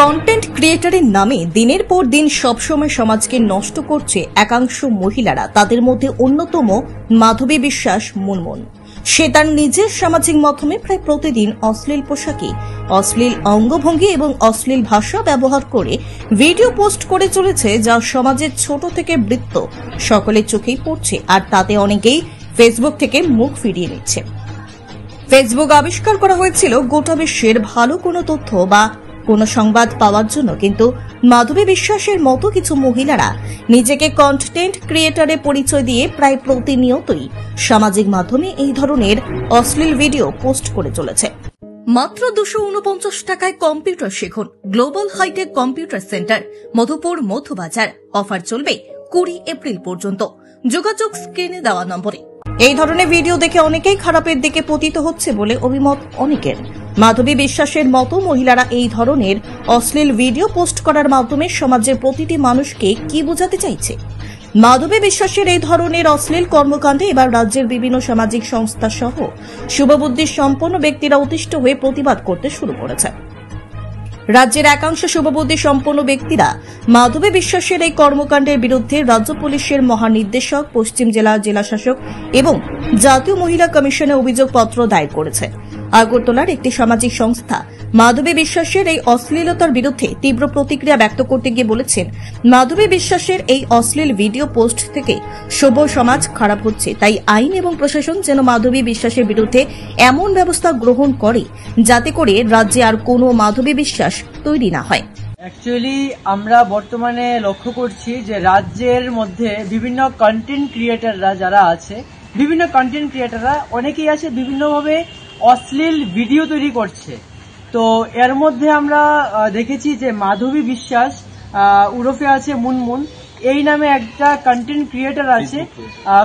Content ক্রিয়েটরের নামে দিনের পর দিন সবসময় সমাজকে নষ্ট করছে একাংশ মহিলারা। তাদের মধ্যে অন্যতম মাধবী বিশ্বাস মুনমুন। সে তার নিজের সামাজিক মাধ্যমে প্রায় প্রতিদিন অশ্লীল পোশাকে, অশ্লীল অঙ্গভঙ্গি এবং অশ্লীল ভাষা ব্যবহার করে ভিডিও পোস্ট করে চলেছে, যা সমাজের ছোট থেকে বৃত্ত সকলের চোখেই পড়ছে, আর তাতে অনেকেই ফেসবুক থেকে মুখ ফিরিয়ে নিচ্ছে। ফেসবুক আবিষ্কার করা হয়েছিল গোটা বিশ্বের ভালো কোনো তথ্য বা কোনো সংবাদ পাওয়ার জন্য, কিন্তু মাধবী বিশ্বাসের মতো কিছু মহিলারা নিজেকে কন্টেন্ট ক্রিয়েটরে পরিচয় দিয়ে প্রায় প্রতিনিয়তই সামাজিক মাধ্যমে এই ধরনের অশ্লীল ভিডিও পোস্ট করে চলেছে। মাত্র 249 টাকায় কম্পিউটার শিখুন। Global hi-tech computer centre, Madhupur Madhubazar. Offer চলবে 20 এপ্রিল পর্যন্ত। যোগাযোগ স্ক্রিনে দেওয়া নম্বরে। এই ধরনের ভিডিও দেখে অনেকেই খারাপের দিকে পতিত হচ্ছে বলে অভিমত অনেকের। মাধবী বিশ্বাসের মতো মহিলারা এই ধরনের অশ্লীল ভিডিও পোস্ট করার মাধ্যমে সমাজের প্রতিটি মানুষকে কি বোঝাতে চাইছে? মাধবী বিশ্বাসের এই ধরনের অশ্লীল কর্মকাণ্ডে এবার রাজ্যের বিভিন্ন সামাজিক সংস্থা সহ শুভবুদ্ধি সম্পন্ন ব্যক্তিরা অতিষ্ঠ হয়ে প্রতিবাদ করতে শুরু করেছে। রাজ্যের একাংশ শুভবুদ্ধি সম্পন্ন ব্যক্তিরা মাধবী বিশ্বাসের এই কর্মকাণ্ডের বিরুদ্ধে রাজ্য পুলিশের মহানির্দেশক, পশ্চিম জেলার জেলাশাসক এবং জাতীয় মহিলা কমিশনে অভিযোগপত্র দায়ের করেছে। আগরতলার একটি সামাজিক সংস্থা মাধবী বিশ্বাসের এই অশ্লীলতার বিরুদ্ধে তীব্র প্রতিক্রিয়া ব্যক্ত করতে গিয়ে বলেছেন, মাধবী বিশ্বাসের এই অশ্লীল ভিডিও পোস্ট থেকে সভ্য সমাজ খারাপ হচ্ছে, তাই আইন এবং প্রশাসন যেন মাধবী বিশ্বাসের বিরুদ্ধে এমন ব্যবস্থা গ্রহণ করে যাতে করে রাজ্যে আর কোনো মাধবী বিশ্বাস তৈরি না হয়। অ্যাকচুয়ালি আমরা বর্তমানে লক্ষ্য করছি যে রাজ্যের মধ্যে বিভিন্ন কন্টেন্ট ক্রিয়েটররা যারা আছে, বিভিন্ন কন্টেন্ট ক্রিয়েটররা অনেকেই আছে বিভিন্নভাবে অশ্লীল ভিডিও তৈরি করছে। তো এর মধ্যে আমরা দেখেছি যে মাধবী বিশ্বাস উরফে আছে মুনমুন, এই নামে একটা কন্টেন্ট ক্রিয়েটর আছে,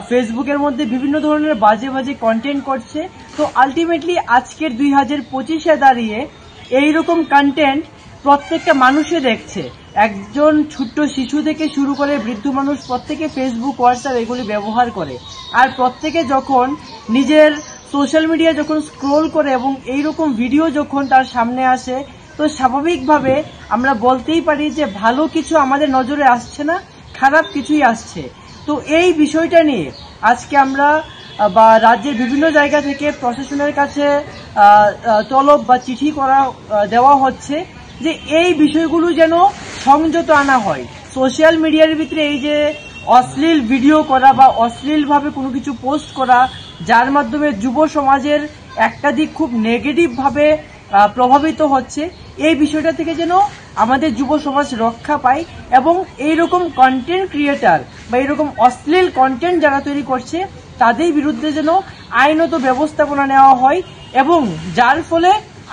ফেসবুকের মধ্যে বিভিন্ন ধরনের বাজে বাজে কন্টেন্ট করছে। তো আলটিমেটলি আজকের 2025-এ দাঁড়িয়ে এইরকম কন্টেন্ট প্রত্যেকটা মানুষে দেখছে। একজন ছোট্ট শিশু থেকে শুরু করে বৃদ্ধ মানুষ প্রত্যেকে ফেসবুক, হোয়াটসঅ্যাপ এগুলি ব্যবহার করে। আর প্রত্যেকে যখন নিজের সোশ্যাল মিডিয়া যখন স্ক্রোল করে এবং এইরকম ভিডিও যখন তার সামনে আসে, তো স্বাভাবিকভাবে আমরা বলতেই পারি যে ভালো কিছু আমাদের নজরে আসছে না, খারাপ কিছুই আসছে। তো এই বিষয়টা নিয়ে আজকে আমরা বা রাজ্যের বিভিন্ন জায়গা থেকে প্রশাসনের কাছে তলব বা চিঠি দেওয়া হচ্ছে যে এই বিষয়গুলো যেন সংযত আনা হয়। সোশ্যাল মিডিয়ার ভিতরে এই যে অশ্লীল ভিডিও করা বা অশ্লীলভাবে কোনো কিছু পোস্ট করা, যার মাধ্যমে যুব সমাজের একটা দিক খুব নেগেটিভভাবে প্রভাবিত হচ্ছে, এই বিষয়টা থেকে যেন আমাদের যুব সমাজ রক্ষা পায় এবং এইরকম কন্টেন্ট ক্রিয়েটার বা এইরকম অশ্লীল কন্টেন্ট যারা তৈরি করছে তাদের বিরুদ্ধে যেন আইনত ব্যবস্থাপনা নেওয়া হয় এবং যার ফলে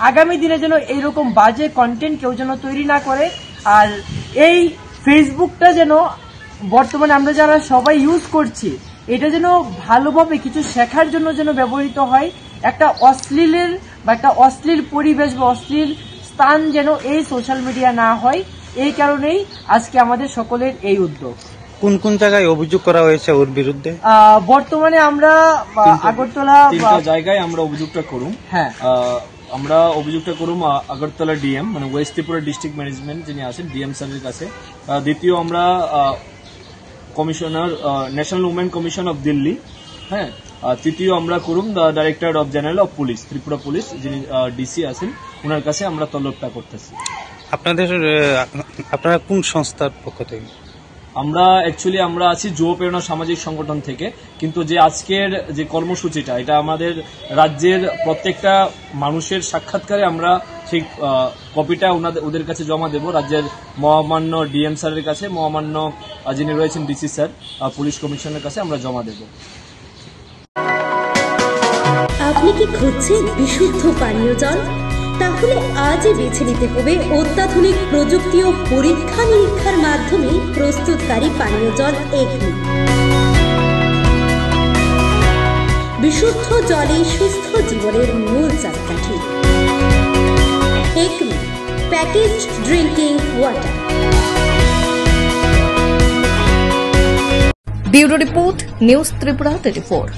আগামী দিনে যেন এইরকম বাজে কন্টেন্ট কেউ যেন তৈরি না করে। আর এই ফেসবুকটা যেন বর্তমানে আমরা যারা সবাই ইউজ করছি, এটা যেন ভালোভাবে কিছু শেখার জন্য যেন ব্যবহৃত হয়। একটা অশ্লীলের বা একটা অশ্লীল পরিবেশ বা অশ্লীল স্থান যেন এই সোশ্যাল মিডিয়া না হয়, এই কারণেই আজকে আমাদের সকলের এই উদ্যোগ। কোন কোন জায়গায় অভিযোগ করা হয়েছে ওর বিরুদ্ধে? বর্তমানে আমরা আগরতলা 3টা জায়গায় আমরা অভিযোগটা করুম। হ্যাঁ, আমরা অভিযোগটা করুম আগরতলা ডিএম মানে ওয়েস্ট ত্রিপুরা ডিস্ট্রিক্ট ম্যানেজমেন্ট যিনি আছেন ডিএম স্যারের কাছে। দ্বিতীয় আমরা commissioner national women commission of Delhi. হ্যাঁ, তৃতীয় আমরা করুম the director of general of police, Tripura police যিনি ডিসি আছেন, ওনার কাছে আমরা তলবটা করতেছি। আপনারা কোন সংস্থার পক্ষ থেকে? আমরা অ্যাকচুয়ালি আমরা আছি যুব প্রেরণা সামাজিক সংগঠন থেকে, কিন্তু যে আজকের যে কর্মসূচিটা এটা আমাদের রাজ্যের প্রত্যেকটা মানুষের সাক্ষাৎকারে আমরা সেই কপিটা ওদের কাছে জমা দেব। রাজ্যের মহামান্য ডিএম স্যারের কাছে, মহামান্য যিনি রয়েছেন ডিসি স্যার, পুলিশ কমিশনের কাছে আমরা জমা দেব। আপনি কি খুঁজছেন বিশুদ্ধ পানীয় জল? তাহলে আজই বেছে নিতে হবে অত্যাধুনিক প্রযুক্তি ও পরীক্ষা নিরীক্ষার মাধ্যমে প্রস্তুতকারী পানীয় জল একমি। বিশুদ্ধ জলে সুস্থ জীবনের মূল চাকাঠি। Acme package drinking water. Bureau report, news Tripura 34।